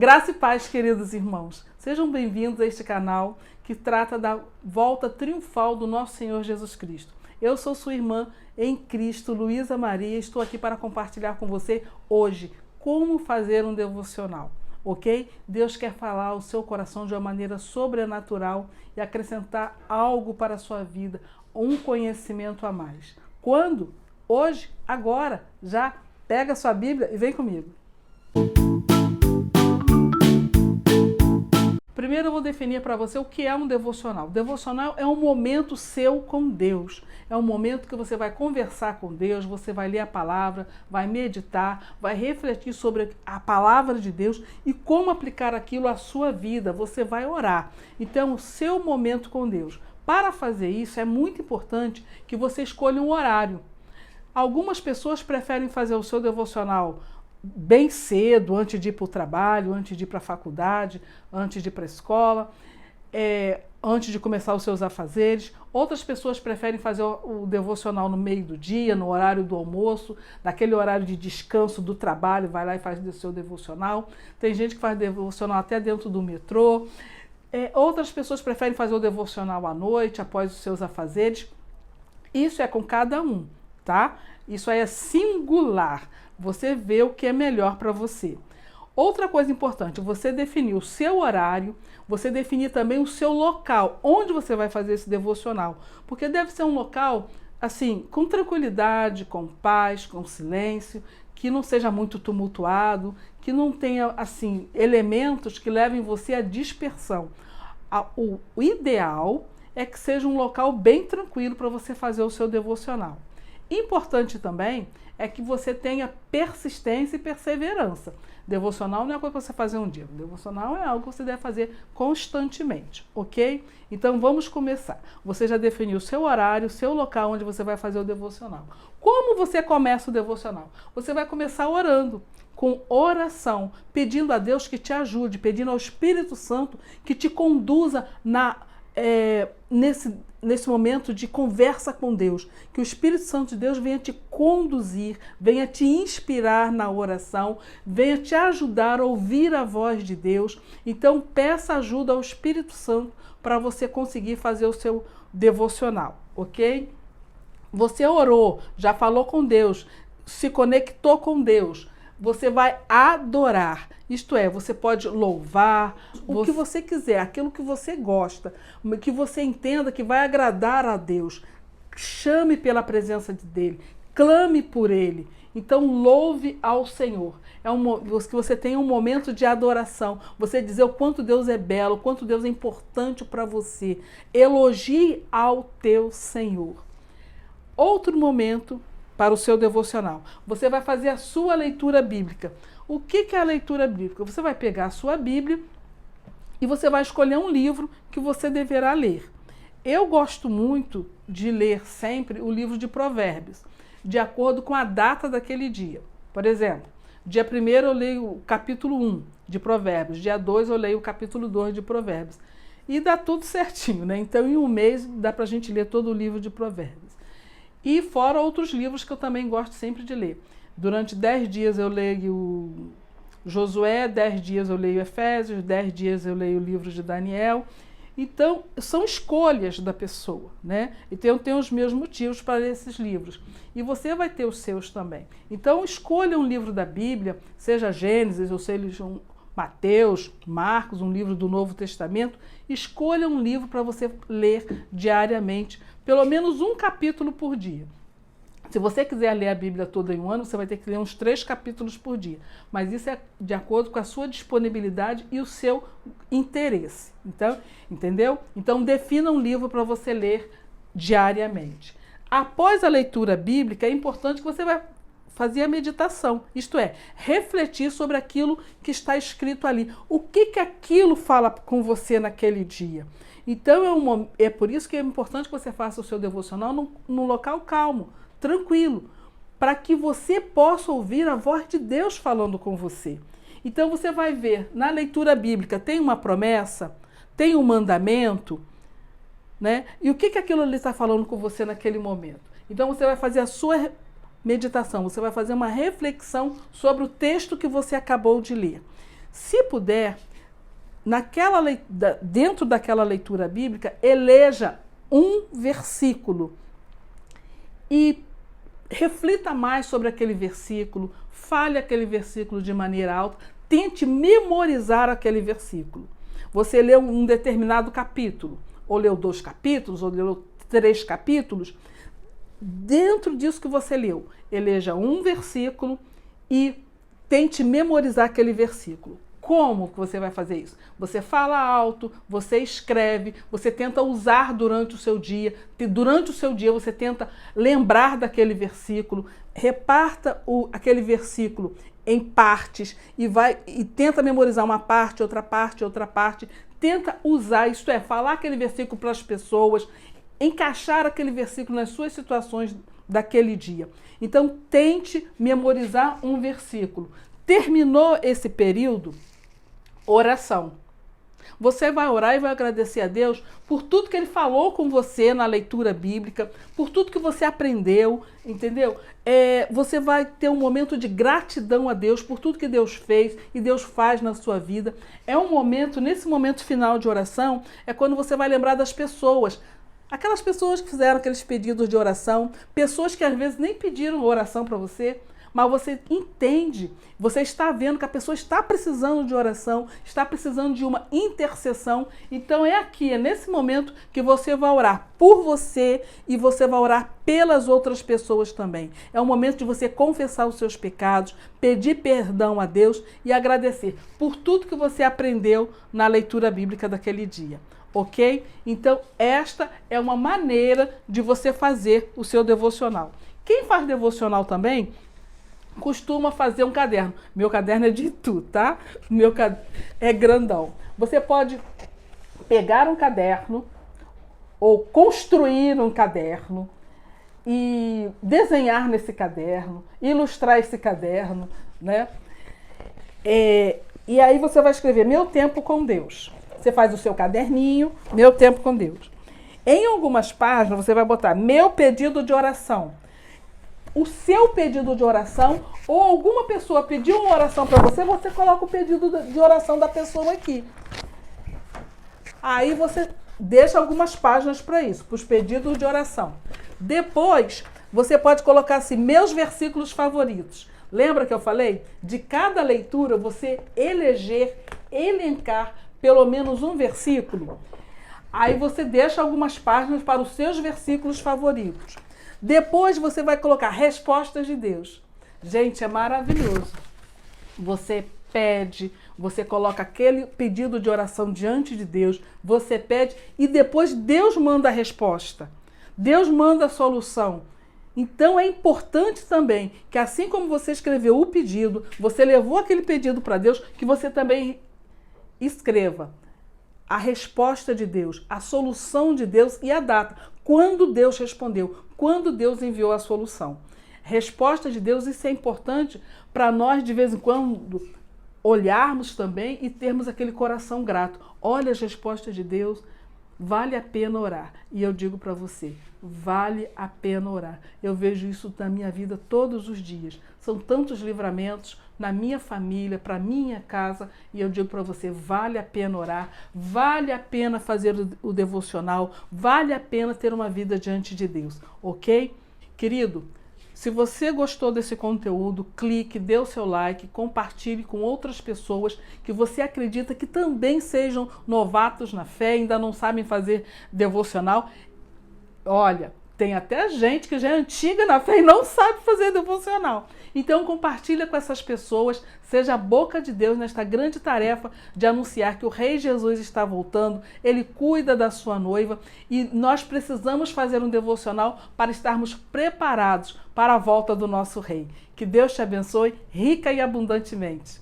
Graça e paz, queridos irmãos. Sejam bem-vindos a este canal que trata da volta triunfal do nosso Senhor Jesus Cristo. Eu sou sua irmã em Cristo, Luísa Maria, e estou aqui para compartilhar com você hoje como fazer um devocional, ok? Deus quer falar ao seu coração de uma maneira sobrenatural e acrescentar algo para a sua vida, um conhecimento a mais. Quando? Hoje, agora, já pega a sua Bíblia e vem comigo. Primeiro eu vou definir para você o que é um devocional. Devocional é um momento seu com Deus. É um momento que você vai conversar com Deus, você vai ler a palavra, vai meditar, vai refletir sobre a palavra de Deus e como aplicar aquilo à sua vida. Você vai orar. Então, o seu momento com Deus. Para fazer isso, é muito importante que você escolha um horário. Algumas pessoas preferem fazer o seu devocional bem cedo, antes de ir para o trabalho, antes de ir para a faculdade, antes de ir para a escola, antes de começar os seus afazeres. Outras pessoas preferem fazer o devocional no meio do dia, no horário do almoço, naquele horário de descanso do trabalho, vai lá e faz o seu devocional. Tem gente que faz devocional até dentro do metrô. Outras pessoas preferem fazer o devocional à noite, após os seus afazeres. Isso é com cada um, tá? Isso aí é singular. Você vê o que é melhor para você. Outra coisa importante, você definir o seu horário, você definir também o seu local, onde você vai fazer esse devocional. Porque deve ser um local, assim, com tranquilidade, com paz, com silêncio, que não seja muito tumultuado, que não tenha, assim, elementos que levem você à dispersão. O ideal é que seja um local bem tranquilo para você fazer o seu devocional. Importante também é que você tenha persistência e perseverança. Devocional não é coisa para você fazer um dia. Devocional é algo que você deve fazer constantemente, ok? Então vamos começar. Você já definiu o seu horário, o seu local onde você vai fazer o devocional. Como você começa o devocional? Você vai começar orando, com oração, pedindo a Deus que te ajude, pedindo ao Espírito Santo que te conduza nesse momento de conversa com Deus, que o Espírito Santo de Deus venha te conduzir, venha te inspirar na oração, venha te ajudar a ouvir a voz de Deus. Então peça ajuda ao Espírito Santo para você conseguir fazer o seu devocional, ok? Você orou, já falou com Deus, se conectou com Deus, você vai adorar. Isto é, você pode louvar o que você quiser, aquilo que você gosta, que você entenda que vai agradar a Deus. Chame pela presença dele, clame por ele. Então louve ao Senhor. Que você tenha um momento de adoração. Você dizer o quanto Deus é belo, o quanto Deus é importante para você. Elogie ao teu Senhor. Outro momento para o seu devocional. Você vai fazer a sua leitura bíblica. O que é a leitura bíblica? Você vai pegar a sua Bíblia e você vai escolher um livro que você deverá ler. Eu gosto muito de ler sempre o livro de Provérbios, de acordo com a data daquele dia. Por exemplo, dia 1º eu leio o capítulo 1 de Provérbios, dia 2 eu leio o capítulo 2 de Provérbios. E dá tudo certinho, né? Então, em um mês dá pra gente ler todo o livro de Provérbios. E fora outros livros que eu também gosto sempre de ler. Durante 10 dias eu leio Josué, 10 dias eu leio Efésios, 10 dias eu leio o livro de Daniel. Então, são escolhas da pessoa, né? Então, eu tenho os meus motivos para ler esses livros. E você vai ter os seus também. Então, escolha um livro da Bíblia, seja Gênesis, ou seja Mateus, Marcos, um livro do Novo Testamento. Escolha um livro para você ler diariamente, pelo menos um capítulo por dia. Se você quiser ler a Bíblia toda em um ano, você vai ter que ler uns 3 capítulos por dia. Mas isso é de acordo com a sua disponibilidade e o seu interesse. Então, entendeu? Então, defina um livro para você ler diariamente. Após a leitura bíblica, é importante que você vai fazer a meditação. Isto é, refletir sobre aquilo que está escrito ali. O que aquilo fala com você naquele dia? Então, é por isso que é importante que você faça o seu devocional num local calmo, tranquilo, para que você possa ouvir a voz de Deus falando com você. Então você vai ver, na leitura bíblica tem uma promessa, tem um mandamento, né? E o que aquilo ali está falando com você naquele momento? Então você vai fazer a sua meditação, você vai fazer uma reflexão sobre o texto que você acabou de ler. Se puder, dentro daquela leitura bíblica, eleja um versículo e reflita mais sobre aquele versículo, fale aquele versículo de maneira alta, tente memorizar aquele versículo. Você leu um determinado capítulo, ou leu 2 capítulos, ou leu 3 capítulos, dentro disso que você leu, eleja um versículo e tente memorizar aquele versículo. Como que você vai fazer isso? Você fala alto, você escreve, você tenta usar durante o seu dia. Durante o seu dia você tenta lembrar daquele versículo, reparta aquele versículo em partes e tenta memorizar uma parte, outra parte, outra parte. Tenta usar, isto é, falar aquele versículo para as pessoas, encaixar aquele versículo nas suas situações daquele dia. Então, tente memorizar um versículo. Terminou esse período, oração. Você vai orar e vai agradecer a Deus por tudo que Ele falou com você na leitura bíblica, por tudo que você aprendeu, entendeu? Você vai ter um momento de gratidão a Deus por tudo que Deus fez e Deus faz na sua vida. É um momento, nesse momento final de oração, é quando você vai lembrar das pessoas. Aquelas pessoas que fizeram aqueles pedidos de oração, pessoas que às vezes nem pediram oração para você, mas você entende, você está vendo que a pessoa está precisando de oração, está precisando de uma intercessão. Então é aqui, é nesse momento que você vai orar por você e você vai orar pelas outras pessoas também. É o momento de você confessar os seus pecados, pedir perdão a Deus e agradecer por tudo que você aprendeu na leitura bíblica daquele dia. Ok? Então esta é uma maneira de você fazer o seu devocional. Quem faz devocional também costuma fazer um caderno. Meu caderno é de tu, tá? Meu caderno é grandão. Você pode pegar um caderno ou construir um caderno e desenhar nesse caderno, ilustrar esse caderno, né? E aí você vai escrever meu tempo com Deus. Você faz o seu caderninho, meu tempo com Deus. Em algumas páginas você vai botar meu pedido de oração. O seu pedido de oração, ou alguma pessoa pediu uma oração para você, você coloca o pedido de oração da pessoa aqui. Aí você deixa algumas páginas para isso, para os pedidos de oração. Depois, você pode colocar assim, meus versículos favoritos. Lembra que eu falei? De cada leitura, você elencar pelo menos um versículo. Aí você deixa algumas páginas para os seus versículos favoritos. Depois você vai colocar respostas de Deus. Gente, é maravilhoso. Você pede, você coloca aquele pedido de oração diante de Deus, você pede e depois Deus manda a resposta. Deus manda a solução. Então é importante também que assim como você escreveu o pedido, você levou aquele pedido para Deus, que você também escreva a resposta de Deus, a solução de Deus e a data. Quando Deus respondeu, quando Deus enviou a solução. Resposta de Deus, isso é importante para nós de vez em quando olharmos também e termos aquele coração grato. Olha as respostas de Deus, vale a pena orar. E eu digo para você, vale a pena orar. Eu vejo isso na minha vida todos os dias. São tantos livramentos na minha família, para minha casa, e eu digo para você, vale a pena orar, vale a pena fazer o devocional, vale a pena ter uma vida diante de Deus, ok? Querido, se você gostou desse conteúdo, clique, dê o seu like, compartilhe com outras pessoas que você acredita que também sejam novatos na fé, ainda não sabem fazer devocional. Olha, tem até gente que já é antiga na fé e não sabe fazer devocional. Então compartilha com essas pessoas, seja a boca de Deus nesta grande tarefa de anunciar que o Rei Jesus está voltando, Ele cuida da sua noiva e nós precisamos fazer um devocional para estarmos preparados para a volta do nosso Rei. Que Deus te abençoe rica e abundantemente.